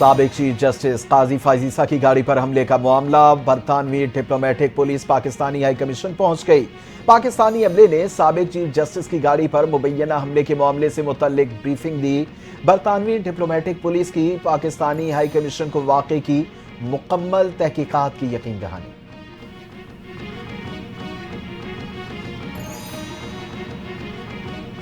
سابق chief justice قاضی فائز عیسیٰ کی گاڑی پر حملے کا معاملہ، برطانوی diplomatic police Pakistani high commission پہنچ گئی۔ پاکستانی عملے نے سابق چیف جسٹس کی گاڑی پر مبینہ حملے کے معاملے سے متعلق بریفنگ دی۔ برطانوی ڈپلومیٹک پولیس کی پاکستانی ہائی کمیشن کو واقعے کی مکمل تحقیقات کی یقین دہانی۔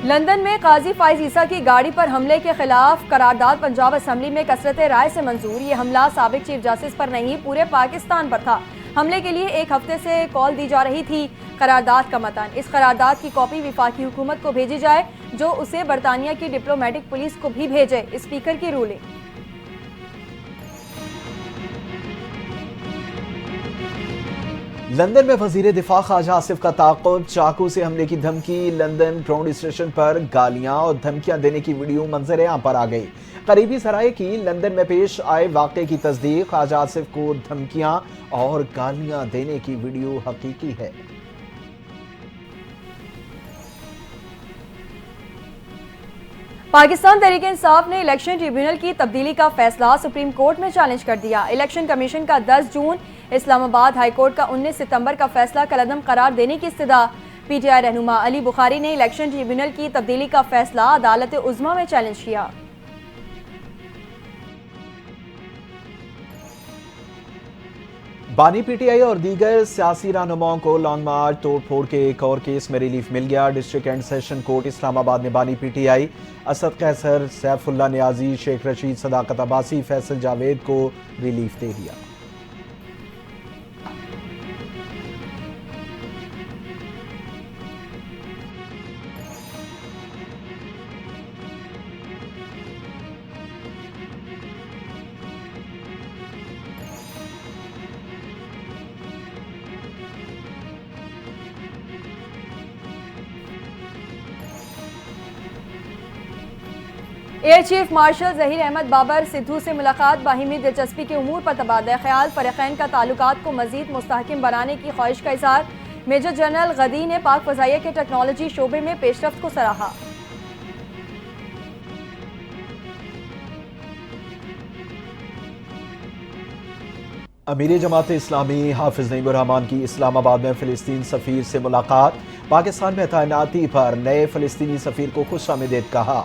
لندن میں قاضی فائز عیسیٰ کی گاڑی پر حملے کے خلاف قرارداد پنجاب اسمبلی میں کثرت رائے سے منظور۔ یہ حملہ سابق چیف جسٹس پر نہیں، پورے پاکستان پر تھا۔ حملے کے لیے ایک ہفتے سے کال دی جا رہی تھی۔ قرارداد کا متن: اس قرارداد کی کاپی وفاقی حکومت کو بھیجی جائے، جو اسے برطانیہ کی ڈپلومیٹک پولیس کو بھی بھیجے۔ اسپیکر کی رولنگ۔ لندن میں وزیر دفاع خواجہ آصف کا تعاقب، چاقو سے حملے کی دھمکی۔ لندن گراؤنڈ اسٹیشن پر گالیاں اور دھمکیاں دینے کی ویڈیو منظر عام پر آ گئی۔ قریبی ذرائع کی لندن میں پیش آئے واقعے کی تصدیق، خواجہ آصف کو دھمکیاں اور گالیاں دینے کی ویڈیو حقیقی ہے۔ پاکستان تحریک انصاف نے الیکشن ٹریبیونل کی تبدیلی کا فیصلہ سپریم کورٹ میں چیلنج کر دیا۔ الیکشن کمیشن کا 10 جون، اسلام آباد ہائی کورٹ کا 19 ستمبر کا فیصلہ کالعدم قرار دینے کی استدعا۔ پی ٹی آئی رہنما علی بخاری نے الیکشن ٹریبیونل کی تبدیلی کا فیصلہ عدالت عظمیٰ میں چیلنج کیا۔ بانی پی ٹی آئی اور دیگر سیاسی رہنماؤں کو لانگ مارچ توڑ پھوڑ کے ایک اور کیس میں ریلیف مل گیا۔ District and session court Islamabad نے بانی P T I Asad Qaiser, Saifullah Niazi, Sheikh Rashid, صداقت عباسی، فیصل جاوید کو ریلیف دے دیا۔ Air chief marshal Zaheer Ahmed Babar Sidhu سے ملاقات، باہمی دلچسپی کے امور پر تبادلہ خیال، فریقین کا تعلقات کو مزید مستحکم بنانے کی خواہش کا اظہار۔ میجر جنرل غدی نے پاک فضائیہ کے ٹیکنالوجی شعبے میں پیش رفت کو سراہا۔ امیر جماعت اسلامی حافظ نعیم الرحمان کی اسلام آباد میں فلسطین سفیر سے ملاقات، پاکستان میں تعیناتی پر نئے فلسطینی سفیر کو خوش آمدید کہا۔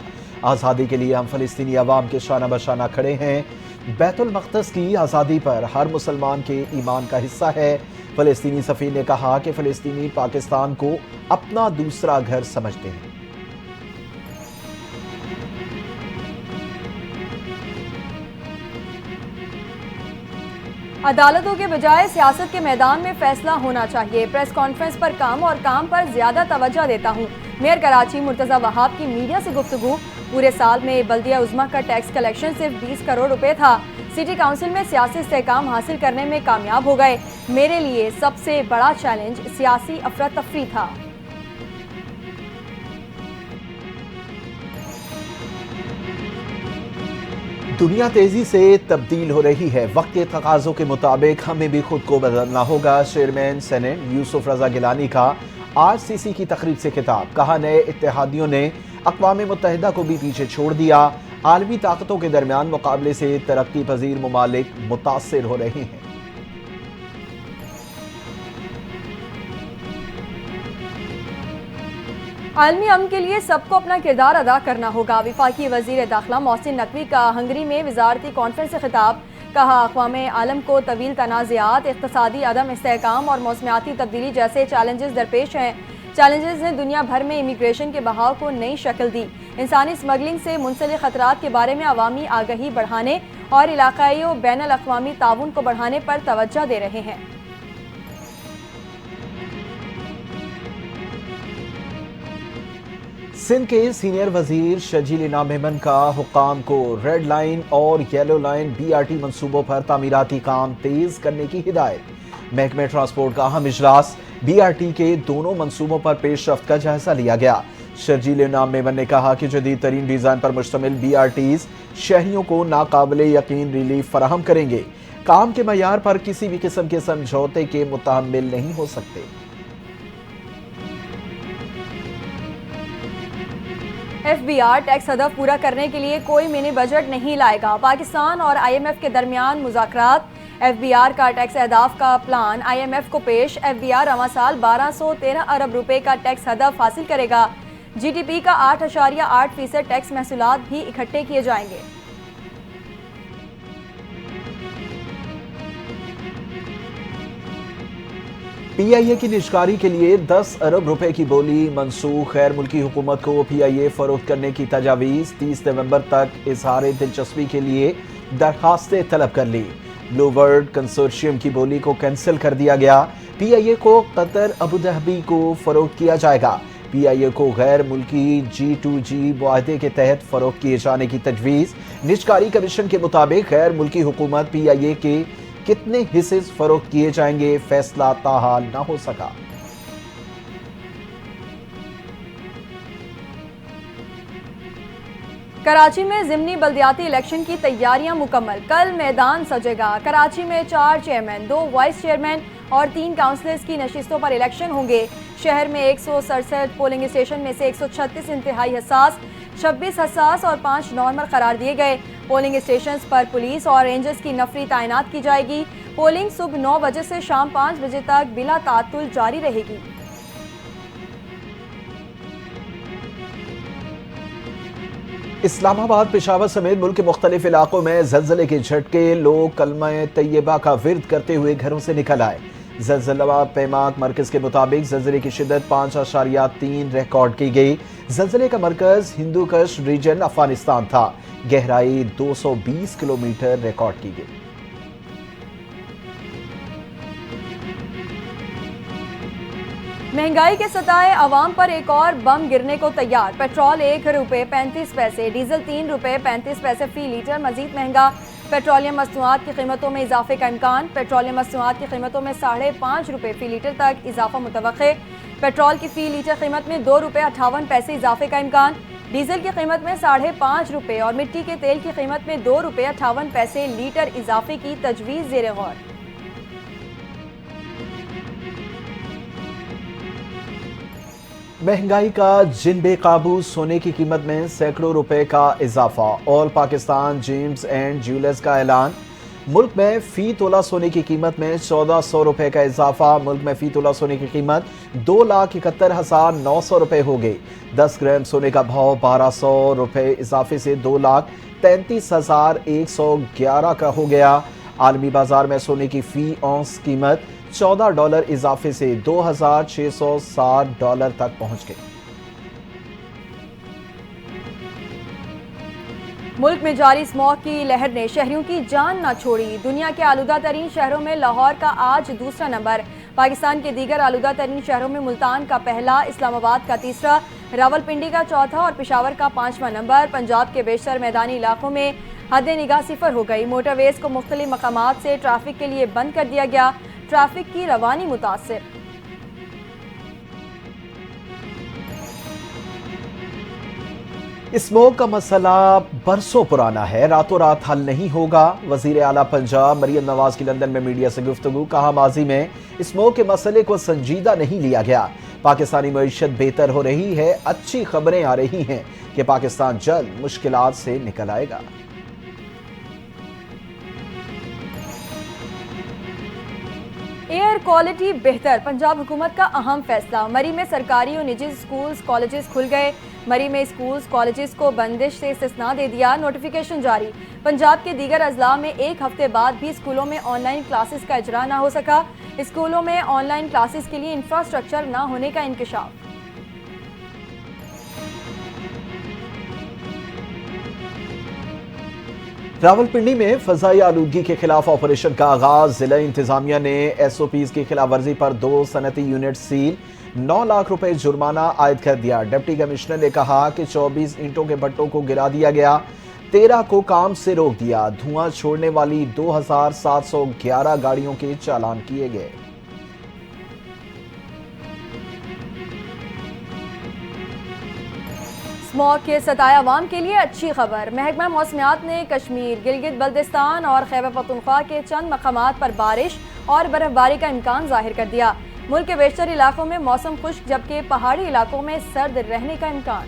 آزادی کے لیے ہم فلسطینی عوام کے شانہ بشانہ کھڑے ہیں۔ بیت المقدس کی آزادی پر ہر مسلمان کے ایمان کا حصہ ہے۔ فلسطینی سفیر نے کہا کہ فلسطینی پاکستان کو اپنا دوسرا گھر سمجھتے ہیں۔ عدالتوں کے بجائے سیاست کے میدان میں فیصلہ ہونا چاہیے، پریس کانفرنس پر کام اور کام پر زیادہ توجہ دیتا ہوں۔ میئر کراچی مرتضی وہاب کی میڈیا سے گفتگو، پورے سال میں بلدیہ عظمیٰ کا ٹیکس کلیکشن صرف 20 کروڑ روپے تھا، سٹی کونسل میں سیاسی استحکام حاصل کرنے میں کامیاب ہو گئے، میرے لیے سب سے بڑا چیلنج سیاسی افراتفری تھا۔ دنیا تیزی سے تبدیل ہو رہی ہے، وقت کے تقاضوں کے مطابق ہمیں بھی خود کو بدلنا ہوگا۔ چیئرمین سینیٹ یوسف رضا گیلانی کا آر سی سی کی تقریب سے خطاب، کہا نئے اتحادیوں نے اقوام متحدہ کو بھی پیچھے چھوڑ دیا، عالمی طاقتوں کے درمیان مقابلے سے ترقی پذیر ممالک متاثر ہو رہے ہیں۔ عالمی امن کے لیے سب کو اپنا کردار ادا کرنا ہوگا، وفاقی وزیر داخلہ محسن نقوی کا ہنگری میں وزارتی کانفرنس سے خطاب، کہا اقوام عالم کو طویل تنازعات، اقتصادی عدم استحکام اور موسمیاتی تبدیلی جیسے چیلنجز درپیش ہیں۔ چیلنجز نے دنیا بھر میں امیگریشن کے بہاؤ کو نئی شکل دی، انسانی اسمگلنگ سے منسلک خطرات کے بارے میں عوامی آگہی بڑھانے اور علاقائی و بین الاقوامی تعاون کو بڑھانے پر توجہ دے رہے ہیں۔ سندھ کے سینئر وزیر شرجیل انعام میمن کا حکام کو ریڈ لائن اور yellow line B R T منصوبوں پر تعمیراتی کام تیز کرنے کی ہدایت۔ محکمہ ٹرانسپورٹ کا اہم اجلاس، بی آر ٹی کے دونوں منصوبوں پر پیش رفت کا جائزہ لیا گیا۔ شرجیل انعام میمن نے کہا کہ جدید ترین ڈیزائن پر مشتمل بی آر ٹیز شہریوں کو ناقابل یقین ریلیف فراہم کریں گے، کام کے معیار پر کسی بھی قسم کے سمجھوتے کے متحمل نہیں ہو سکتے۔ FBR ٹیکس ہدف پورا کرنے کے لیے کوئی منی بجٹ نہیں لائے گا۔ پاکستان اور IMF کے درمیان مذاکرات۔ FBR کا ٹیکس اہداف کا پلان IMF کو پیش۔ FBR رواں سال 1213 ارب روپے کا ٹیکس ہدف حاصل کرے گا۔ GDP کا 8.8% ٹیکس محصولات بھی اکٹھے کیے جائیں گے۔ PIA کی نجکاری کے لیے 10 ارب روپے کی بولی منسوخ۔ غیر ملکی حکومت کو PIA فروخت کرنے کی تجاویز۔ 30 نومبر تک اظہار دلچسپی کے لیے درخواستیں طلب کر لی۔ بلو ورلڈ کنسورشیم کی بولی کو کینسل کر دیا گیا۔ PIA کو قطر ابوظہبی کو فروخت کیا جائے گا۔ PIA کو غیر ملکی G2G معاہدے کے تحت فروخت کیے جانے کی تجویز۔ نجکاری کمیشن کے مطابق غیر ملکی حکومت PIA کے کتنے حصے فروخت کیے جائیں گے فیصلہ تاحال نہ ہو سکا۔ کراچی میں ضمنی بلدیاتی الیکشن کی تیاریاں مکمل۔ کل میدان سجے گا۔ کراچی میں 4 چیئرمین، 2 وائس چیئرمین اور 3 کاؤنسلرز کی نشستوں پر الیکشن ہوں گے۔ شہر میں 167 پولنگ اسٹیشن میں سے 136 انتہائی حساس، 26 حساس اور 5 نارمل قرار دیے گئے۔ پولنگ اسٹیشنز پر پولیس اور رینجرز کی نفری تعینات کی جائے گی۔ پولنگ صبح 9 بجے سے شام 5 بجے تک بلا تعطل جاری رہے گی۔ اسلام آباد، پشاور سمیت ملک کے مختلف علاقوں میں زلزلے کے جھٹکے۔ لوگ کلمہ طیبہ کا ورد کرتے ہوئے گھروں سے نکل آئے۔ زلزلہ پیماک مرکز کے مطابق زلزلے کی شدت 5.3 ریکارڈ کی گئی۔ زلزلے کا مرکز ہندو کش ریجن افغانستان تھا۔ گہرائی 220 کلومیٹر ریکارڈ کی گئی۔ مہنگائی کے ستائے عوام پر ایک اور بم گرنے کو تیار۔ پیٹرول 1 روپے 35 پیسے، ڈیزل 3 روپے 35 پیسے فی لیٹر مزید مہنگا۔ پیٹرولیم مصنوعات کی قیمتوں میں اضافے کا امکان۔ پیٹرولیم مصنوعات کی قیمتوں میں 5.5 روپے فی لیٹر تک اضافہ متوقع۔ پیٹرول کی فی لیٹر قیمت میں 2 روپے 58 پیسے اضافے کا امکان۔ ڈیزل کی قیمت میں 5.5 روپے اور مٹی کے تیل کی قیمت میں 2 روپے 58 پیسے لیٹر اضافے کی تجویز زیر غور۔ مہنگائی کا جن بے قابو، سونے کی قیمت میں سینکڑوں روپے کا اضافہ۔ آل پاکستان جیمز اینڈ جیولرز کا اعلان۔ ملک میں فی تولہ سونے کی قیمت میں 1400 روپے کا اضافہ۔ ملک میں فی تولہ سونے کی قیمت 2,71,900 روپے ہو گئی۔ 10 گرام سونے کا بھاؤ 1200 روپے اضافے سے 2,33,111 کا ہو گیا۔ عالمی بازار میں سونے کی فی اونس قیمت $14 اضافے سے $2,660 تک پہنچ گئی۔ ملک میں جاری اسموگ کی لہر نے شہریوں کی جان نہ چھوڑی۔ دنیا کے آلودہ ترین شہروں میں لاہور کا آج دوسرا نمبر۔ پاکستان کے دیگر آلودہ ترین شہروں میں ملتان کا پہلا، اسلام آباد کا تیسرا، راولپنڈی کا چوتھا اور پشاور کا 5واں نمبر۔ پنجاب کے بیشتر میدانی علاقوں میں حد نگاہ 0 ہو گئی۔ موٹر ویز کو مختلف مقامات سے ٹریفک کے لیے بند کر دیا گیا۔ ٹریفک کی روانی متاثر۔ اسموگ کا مسئلہ برسوں پرانا ہے، راتوں رات حل نہیں ہوگا۔ وزیر اعلیٰ پنجاب مریم نواز کی لندن میں میڈیا سے گفتگو۔ کہا ماضی میں اسموگ کے مسئلے کو سنجیدہ نہیں لیا گیا۔ پاکستانی معیشت بہتر ہو رہی ہے۔ اچھی خبریں آ رہی ہیں کہ پاکستان جلد مشکلات سے نکل آئے گا۔ ایئر کوالٹی بہتر، پنجاب حکومت کا اہم فیصلہ۔ مری میں سرکاری اور نجی سکولز کالجز کھل گئے۔ مری میں سکولز کالجز کو بندش سے استثناء دے دیا۔ نوٹیفیکیشن جاری۔ پنجاب کے دیگر اضلاع میں 1 ہفتے بعد بھی اسکولوں میں آن لائن کلاسز کا اجرا نہ ہو سکا۔ اسکولوں میں آن لائن کلاسز کے لیے انفراسٹرکچر نہ ہونے کا انکشاف۔ راولپنڈی میں فضائی آلودگی کے خلاف آپریشن کا آغاز۔ ضلع انتظامیہ نے SOPs کی خلاف ورزی پر 2 صنعتی یونٹ سیل، 9 لاکھ روپے جرمانہ عائد کر دیا۔ ڈپٹی کمشنر نے کہا کہ 24 اینٹوں کے بھٹوں کو گرا دیا گیا، 13 کو کام سے روک دیا۔ دھواں چھوڑنے والی 2711 گاڑیوں کے چالان کیے گئے۔ اسموگ کے ستائے عوام کے لیے اچھی خبر۔ محکمہ موسمیات نے کشمیر، گلگت بلتستان اور خیبر پختونخوا کے چند مقامات پر بارش اور برف باری کا امکان ظاہر کر دیا۔ ملک کے بیشتر علاقوں میں موسم خشک جبکہ پہاڑی علاقوں میں سرد رہنے کا امکان۔